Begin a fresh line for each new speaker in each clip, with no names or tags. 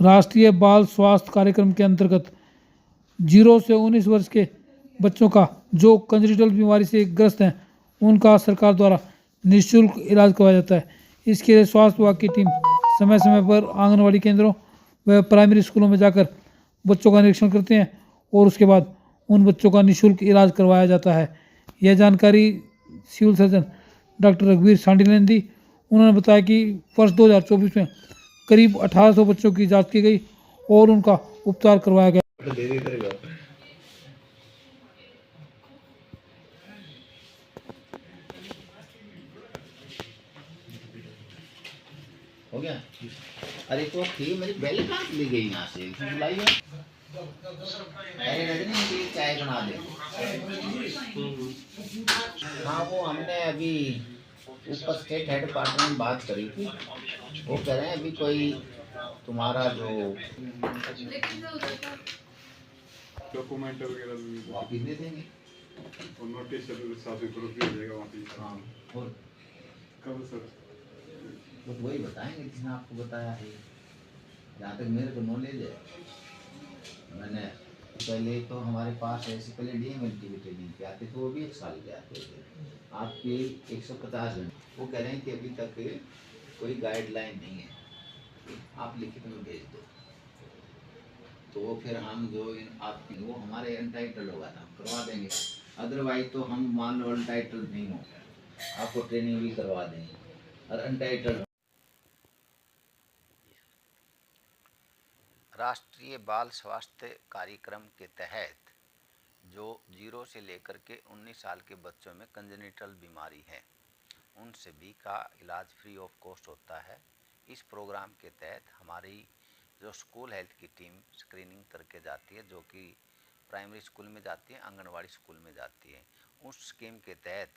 राष्ट्रीय बाल स्वास्थ्य कार्यक्रम के अंतर्गत 0 से 19 वर्ष के बच्चों का जो कंजनिटल बीमारी से ग्रस्त हैं उनका सरकार द्वारा निःशुल्क इलाज करवाया जाता है। इसके लिए स्वास्थ्य विभाग की टीम समय समय पर आंगनवाड़ी केंद्रों व प्राइमरी स्कूलों में जाकर बच्चों का निरीक्षण करते हैं और उसके बाद उन बच्चों का निःशुल्क इलाज करवाया जाता है। यह जानकारी सिविल सर्जन डॉक्टर रघुवीर सांडी ने दी। उन्होंने बताया कि वर्ष 2024 में करीब 1800 बच्चों की जांच की गई और उनका उपचार करवाया गया।
हो गया। अरे तो थी मेरी बेल कहाँ ली गई यहाँ से बुलाई है। अरे रजनी मुझे चाय बना दे। हाँ वो हमने अभी ऊपर स्टेट हेड डिपार्टमेंट में बात करी थी। वो कह रहे हैं अभी कोई तुम्हारा जो
डॉक्यूमेंट वगैरह
वापिस दे देंगे
और नोटिस साथ में प्रूफ भी हो जाएगा वापिस।
हाँ और
कब सर?
वो तो वही बताएंगे जिसने आपको बताया है। जहाँ तक मेरे को नॉलेज है, मैंने पहले तो हमारे पास ऐसे पहले डीएमएलटी की ट्रेनिंग के आते थे, वो भी 1 साल के आते थे। आपके 150 घंटे। वो कह रहे हैं कि अभी तक कोई गाइडलाइन नहीं है, आप लिखित में भेज दो तो फिर हम जो आपकी वो हमारे अनटाइटल होगा तो हम करवा देंगे। अदरवाइज तो हम मान लो अनटाइटल नहीं हो, आपको ट्रेनिंग भी करवा देंगे और अनटाइटल। राष्ट्रीय बाल स्वास्थ्य कार्यक्रम के तहत जो 0 से लेकर के 19 साल के बच्चों में कंजेनिटल बीमारी है उन सभी का इलाज फ्री ऑफ कॉस्ट होता है। इस प्रोग्राम के तहत हमारी जो स्कूल हेल्थ की टीम स्क्रीनिंग करके जाती है, जो कि प्राइमरी स्कूल में जाती है, आंगनवाड़ी स्कूल में जाती है। उस स्कीम के तहत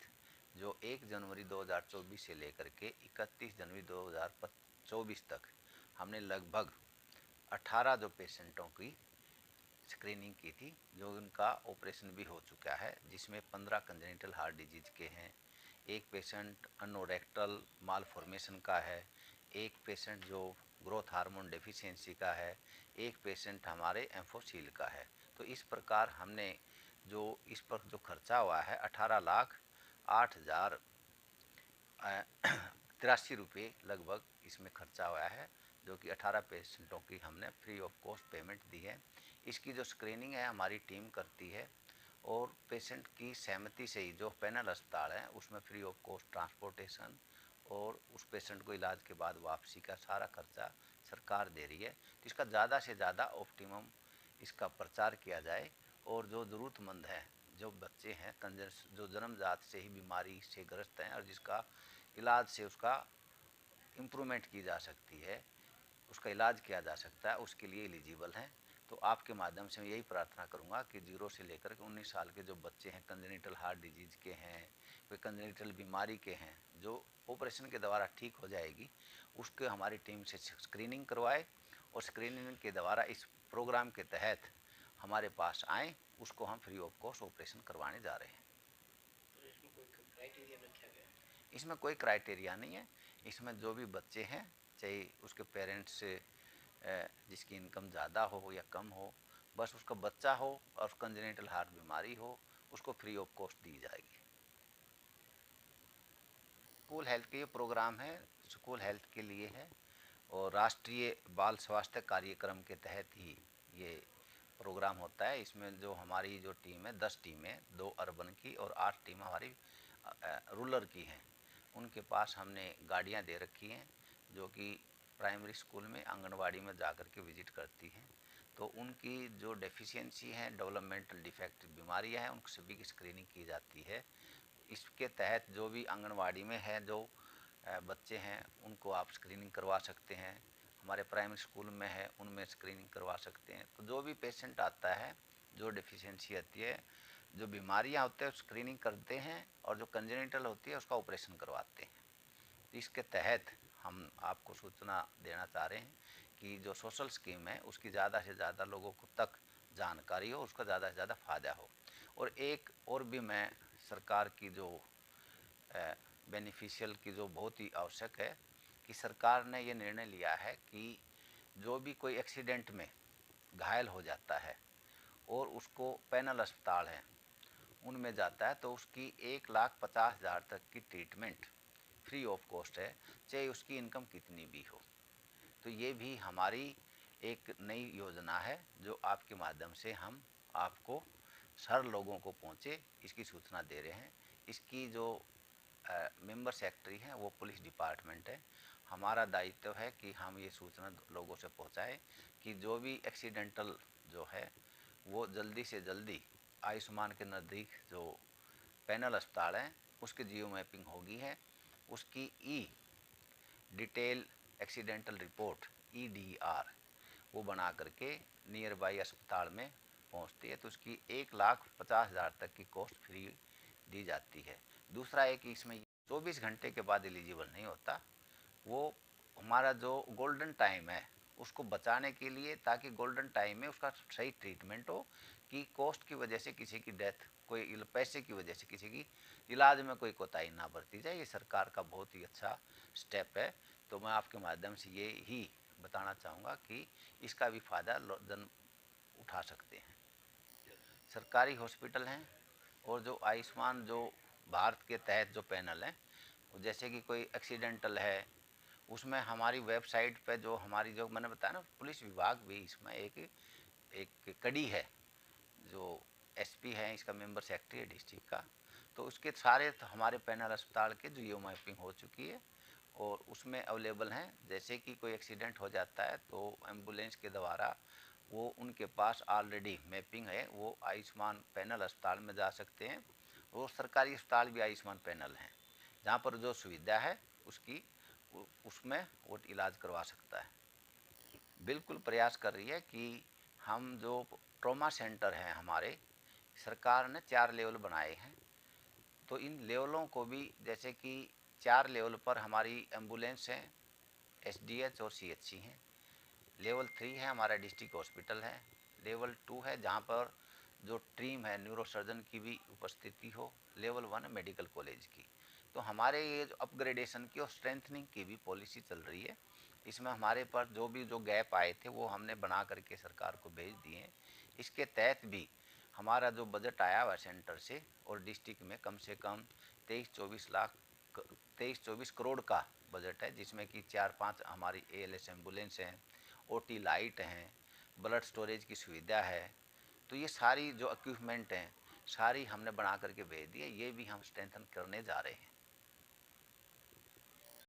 जो 1 जनवरी 2024 से लेकर के 31 जनवरी 2024 तक हमने लगभग 18 जो पेशेंटों की स्क्रीनिंग की थी, जो उनका ऑपरेशन भी हो चुका है, जिसमें 15 कंजेनिटल हार्ट डिजीज के हैं, एक पेशेंट अनोरेक्टल मालफॉर्मेशन का है, एक पेशेंट जो ग्रोथ हार्मोन डेफिशिएंसी का है, एक पेशेंट हमारे एम्फोसील का है। तो इस प्रकार हमने जो इस पर जो खर्चा हुआ है 18,08,83 रुपये लगभग इसमें खर्चा हुआ है, जो कि 18 पेशेंटों की हमने फ्री ऑफ कॉस्ट पेमेंट दी है। इसकी जो स्क्रीनिंग है हमारी टीम करती है और पेशेंट की सहमति से ही जो पैनल अस्पताल है उसमें फ्री ऑफ कॉस्ट ट्रांसपोर्टेशन और उस पेशेंट को इलाज के बाद वापसी का सारा खर्चा सरकार दे रही है। तो इसका ज़्यादा से ज़्यादा ऑप्टिमम इसका प्रचार किया जाए और जो ज़रूरतमंद हैं, जो बच्चे हैं जो जन्मजात से ही बीमारी से ग्रस्त हैं और जिसका इलाज से उसका इम्प्रूवमेंट की जा सकती है, उसका इलाज किया जा सकता है, उसके लिए एलिजिबल हैं। तो आपके माध्यम से मैं यही प्रार्थना करूंगा कि 0 से लेकर के 19 साल के जो बच्चे हैं, कंजेनिटल हार्ट डिजीज के हैं, कोई कंजेनिटल बीमारी के हैं, जो ऑपरेशन के द्वारा ठीक हो जाएगी, उसके हमारी टीम से स्क्रीनिंग करवाए और स्क्रीनिंग के द्वारा इस प्रोग्राम के तहत हमारे पास आएँ, उसको हम फ्री ऑफ कॉस्ट ऑपरेशन करवाने जा रहे हैं। इसमें कोई क्राइटेरिया नहीं है। इसमें जो भी बच्चे हैं, चाहे उसके पेरेंट्स से जिसकी इनकम ज़्यादा हो या कम हो, बस उसका बच्चा हो और कंजेनिटल हार्ट बीमारी हो, उसको फ्री ऑफ कॉस्ट दी जाएगी। स्कूल हेल्थ के ये प्रोग्राम है, स्कूल हेल्थ के लिए है और राष्ट्रीय बाल स्वास्थ्य कार्यक्रम के तहत ही ये प्रोग्राम होता है। इसमें जो हमारी जो टीम है 10 टीमें, 2 अर्बन की और 8 टीम हमारी रूरल की हैं। उनके पास हमने गाड़ियां दे रखी हैं जो कि प्राइमरी स्कूल में, आंगनवाड़ी में जाकर के विजिट करती हैं। तो उनकी जो डेफिशिएंसी है, डेवलपमेंटल डिफेक्ट बीमारियां हैं, उन सभी की स्क्रीनिंग की जाती है। इसके तहत जो भी आंगनवाड़ी में है जो बच्चे हैं उनको आप स्क्रीनिंग करवा सकते हैं, हमारे प्राइमरी स्कूल में है उनमें स्क्रीनिंग करवा सकते हैं। तो जो भी पेशेंट आता है, जो डेफिशिएंसी आती है, जो बीमारियां होते हैं स्क्रीनिंग करते हैं और जो कंजेनिटल होती है उसका ऑपरेशन करवाते हैं। इसके तहत हम आपको सूचना देना चाह रहे हैं कि जो सोशल स्कीम है उसकी ज़्यादा से ज़्यादा लोगों को तक जानकारी हो, उसका ज़्यादा से ज़्यादा फ़ायदा हो। और एक और भी मैं सरकार की जो बेनिफिशियल की जो बहुत ही आवश्यक है कि सरकार ने ये निर्णय लिया है कि जो भी कोई एक्सीडेंट में घायल हो जाता है और उसको पैनल अस्पताल है उनमें जाता है तो उसकी 1,50,000 तक की ट्रीटमेंट फ्री ऑफ कॉस्ट है, चाहे उसकी इनकम कितनी भी हो। तो ये भी हमारी एक नई योजना है जो आपके माध्यम से हम आपको हर लोगों को पहुँचे इसकी सूचना दे रहे हैं। इसकी जो मेंबर सेक्रेटरी हैं वो पुलिस डिपार्टमेंट है। हमारा दायित्व है कि हम ये सूचना लोगों से पहुंचाएं कि जो भी एक्सीडेंटल जो है वो जल्दी से जल्दी आयुष्मान के नज़दीक जो पैनल अस्पताल है उसकी जियो मैपिंग होगी है, उसकी डिटेल एक्सीडेंटल रिपोर्ट EDR वो बना करके नियर बाई अस्पताल में पहुंचती है तो उसकी 1,50,000 तक की कॉस्ट फ्री दी जाती है। दूसरा एक इसमें 24 घंटे के बाद एलिजिबल नहीं होता, वो हमारा जो गोल्डन टाइम है उसको बचाने के लिए, ताकि गोल्डन टाइम में उसका सही ट्रीटमेंट हो कि कॉस्ट की वजह से किसी की डेथ, कोई पैसे की वजह से किसी की इलाज में कोई कोताही ना बरती जाए। ये सरकार का बहुत ही अच्छा स्टेप है। तो मैं आपके माध्यम से ये ही बताना चाहूँगा कि इसका भी फ़ायदा जन उठा सकते हैं। सरकारी हॉस्पिटल हैं और जो आयुष्मान जो भारत के तहत जो पैनल हैं, जैसे कि कोई एक्सीडेंटल है उसमें हमारी वेबसाइट पे जो हमारी जो मैंने बताया ना पुलिस विभाग भी इसमें एक कड़ी है। जो SP है इसका मेंबर सेक्रेटरी है डिस्ट्रिक्ट का, तो उसके सारे हमारे पैनल अस्पताल के जियो मैपिंग हो चुकी है और उसमें अवेलेबल हैं। जैसे कि कोई एक्सीडेंट हो जाता है तो एम्बुलेंस के द्वारा वो उनके पास ऑलरेडी मैपिंग है, वो आयुष्मान पैनल अस्पताल में जा सकते हैं। वो सरकारी अस्पताल भी आयुष्मान पैनल हैं जहाँ पर जो सुविधा है उसकी उसमें वो इलाज करवा सकता है। बिल्कुल प्रयास कर रही है कि हम जो ट्रॉमा सेंटर हैं हमारे, सरकार ने 4 लेवल बनाए हैं, तो इन लेवलों को भी जैसे कि 4 लेवल पर हमारी एम्बुलेंस हैं, SDH और CHC हैं। लेवल 3 है हमारा डिस्ट्रिक्ट हॉस्पिटल है। लेवल 2 है जहाँ पर जो टीम है न्यूरोसर्जन की भी उपस्थिति हो। लेवल 1 है मेडिकल कॉलेज की। तो हमारे ये जो अपग्रेडेशन की और स्ट्रेंथनिंग की भी पॉलिसी चल रही है। इसमें हमारे पर जो गैप आए थे वो हमने बना करके सरकार को भेज दिए हैं। इसके तहत भी हमारा जो बजट आया हुआ सेंटर से और डिस्ट्रिक्ट में कम से कम 23-24 करोड़ का बजट है, जिसमें कि 4-5 हमारी ALS एम्बुलेंस हैं, OT लाइट हैं, ब्लड स्टोरेज की सुविधा है। तो ये सारी जो इक्विपमेंट हैं सारी हमने बना करके भेज दी है। ये भी हम स्ट्रेंथन करने जा रहे हैं।